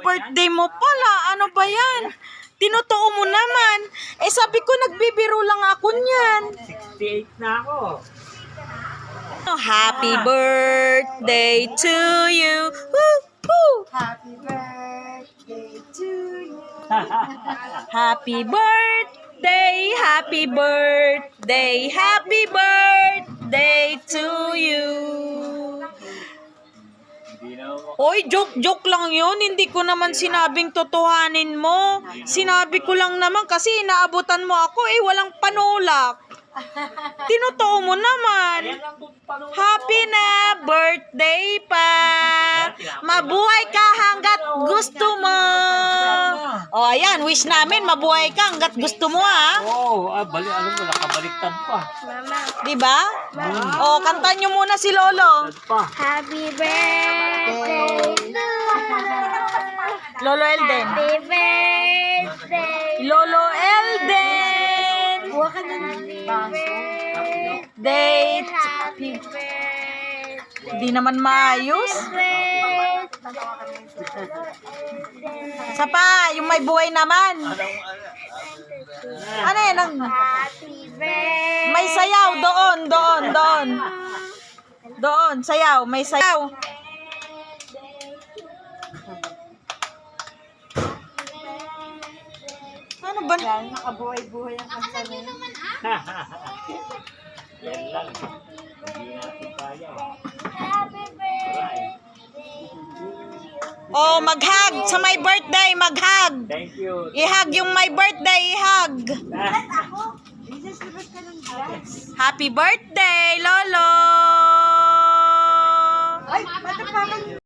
birthday mo pala. Ano ba yan? Tinutuo mo naman. Eh sabi ko nagbibiro lang ako niyan. 68 na ako. Happy birthday to you. Woo, woo. Happy birthday to you. Happy birthday, happy birthday, happy birthday to you. Oy, joke lang yun. Hindi ko naman sinabing totohanin mo. Sinabi ko lang naman kasi inaabutan mo ako walang panulak. Tinotoo mo naman. Happy na birthday pa. Mabuhay ka hanggat gusto mo. O, ayan. Wish namin mabuhay ka hanggat gusto mo, ha? Oo, alam mo, nakabaliktad pa. Diba? O, kantan nyo muna si Lolo. Happy birthday to Lolo Elden. Happy birthday. Lolo Elden. Date. Happy birthday. Di naman maayos. Sa pa, yung may buhay naman. Ano yan? Happy birthday. May sayaw. Doon. Doon, sayaw. May sayaw. Ano ba? Nakabuhay-buhay ang kanta na yun. Yan lang. Hindi natin kaya. Happy birthday. Oh, mag-hug sa my birthday, mag-hug. Thank you. I-hug yung my birthday, i-hug. Jesus, labas ka ng dress. Happy birthday, Lolo! Ay, bata pa